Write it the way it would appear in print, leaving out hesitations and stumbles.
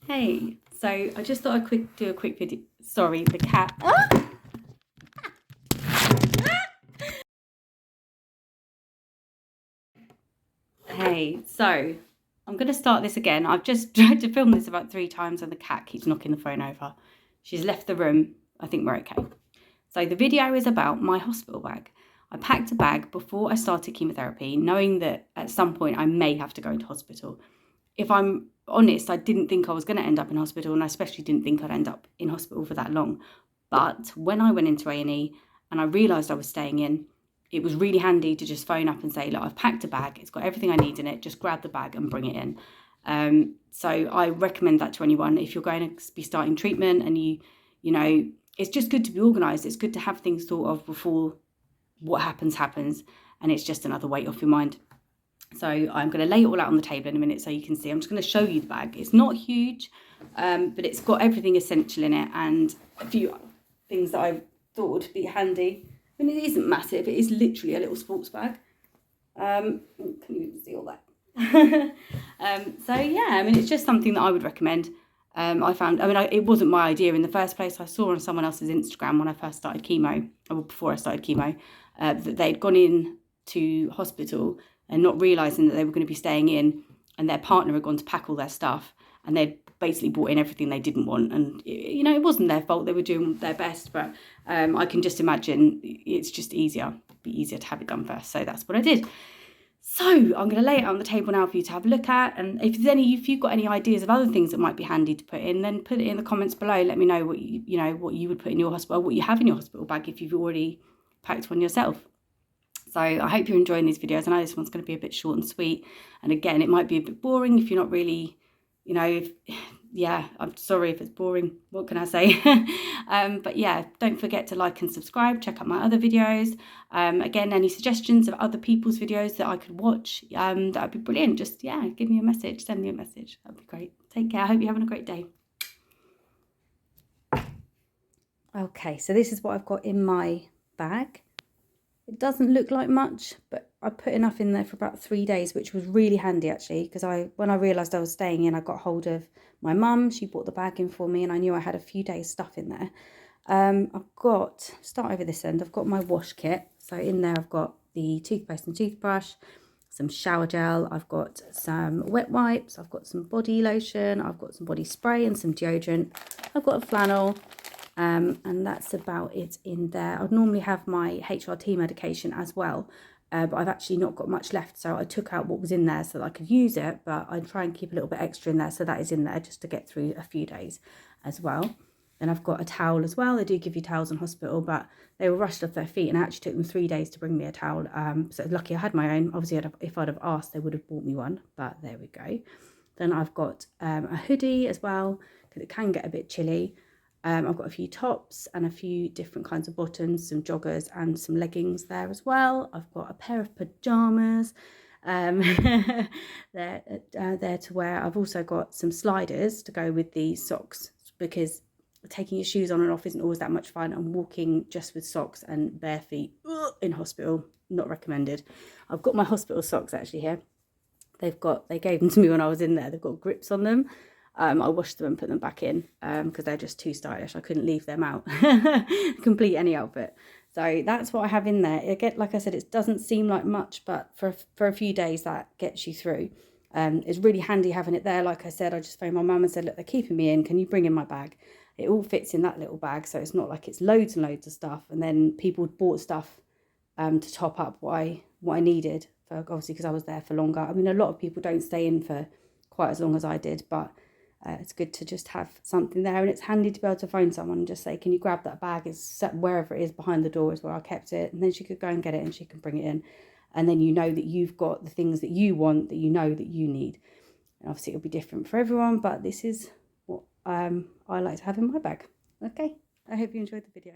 Hey, so I just thought I'd do a quick video. Sorry, the cat. Ah! Hey, so I'm going to start this again. I've just tried to film this about 3 times and the cat keeps knocking the phone over. She's left the room. I think we're okay. So the video is about my hospital bag. I packed a bag before I started chemotherapy, knowing that at some point I may have to go into hospital. If I'm honest, I didn't think I was going to end up in hospital, and I especially didn't think I'd end up in hospital for that long. But when I went into A&E and I realised I was staying in, it was really handy to just phone up and say, look, I've packed a bag, it's got everything I need in it, just grab the bag and bring it in. So I recommend that to anyone. If you're going to be starting treatment and you know, it's just good to be organised. It's good to have things thought of before what happens, and it's just another weight off your mind. So I'm going to lay it all out on the table in a minute so you can see. I'm just going to show you the bag. It's not huge, but it's got everything essential in it and a few things that I thought would be handy. I mean, it isn't massive. It is literally a little sports bag. Can you see all that? So yeah, I mean, it's just something that I would recommend. It wasn't my idea in the first place. I saw on someone else's Instagram when I first started chemo, or before I started chemo, that they'd gone in to hospital and not realising that they were going to be staying in, and their partner had gone to pack all their stuff, and they'd basically brought in everything they didn't want. And, you know, it wasn't their fault. They were doing their best, but I can just imagine it's just easier. It'd be easier to have it done first. So that's what I did. So I'm going to lay it on the table now for you to have a look at. And if you've got any ideas of other things that might be handy to put in, then put it in the comments below. Let me know what you would put in your hospital, what you have in your hospital bag if you've already packed one yourself. So I hope you're enjoying these videos. I know this one's going to be a bit short and sweet. And again, it might be a bit boring if you're not really, I'm sorry if it's boring. What can I say? But yeah, don't forget to like and subscribe. Check out my other videos. Again, any suggestions of other people's videos that I could watch, that would be brilliant. Just, give me a message. Send me a message. That'd be great. Take care. I hope you're having a great day. Okay, so this is what I've got in my bag. It doesn't look like much, but I put enough in there for about 3 days, which was really handy actually, because when I realised I was staying in, I got hold of my mum. She brought the bag in for me and I knew I had a few days stuff in there. Start over this end, I've got my wash kit. So in there I've got the toothpaste and toothbrush, some shower gel, I've got some wet wipes, I've got some body lotion, I've got some body spray and some deodorant, I've got a flannel. And that's about it in there. I'd normally have my HRT medication as well, but I've actually not got much left, so I took out what was in there so that I could use it, but I try and keep a little bit extra in there, so that is in there just to get through a few days as well. Then I've got a towel as well. They do give you towels in hospital, but they were rushed off their feet and it actually took them 3 days to bring me a towel. So lucky I had my own. Obviously, if I'd have asked, they would have bought me one, but there we go. Then I've got a hoodie as well, because it can get a bit chilly. I've got a few tops and a few different kinds of bottoms, some joggers and some leggings there as well. I've got a pair of pyjamas there to wear. I've also got some sliders to go with the socks, because taking your shoes on and off isn't always that much fun, and walking just with socks and bare feet in hospital, not recommended. I've got my hospital socks actually here. They gave them to me when I was in there. They've got grips on them. I washed them and put them back in because they're just too stylish. I couldn't leave them out. Complete any outfit. So that's what I have in there. Again, like I said, it doesn't seem like much, but for a few days that gets you through. It's really handy having it there. Like I said, I just phoned my mum and said, look, they're keeping me in. Can you bring in my bag? It all fits in that little bag, so it's not like it's loads and loads of stuff. And then people bought stuff to top up what I needed, obviously because I was there for longer. I mean, a lot of people don't stay in for quite as long as I did, but it's good to just have something there, and it's handy to be able to phone someone and just say, can you grab that bag? It's set wherever it is behind the door is where I kept it, and then she could go and get it and she can bring it in, and then you know that you've got the things that you want, that you know that you need. And obviously it'll be different for everyone, but this is what I like to have in my bag. Okay, I hope you enjoyed the video.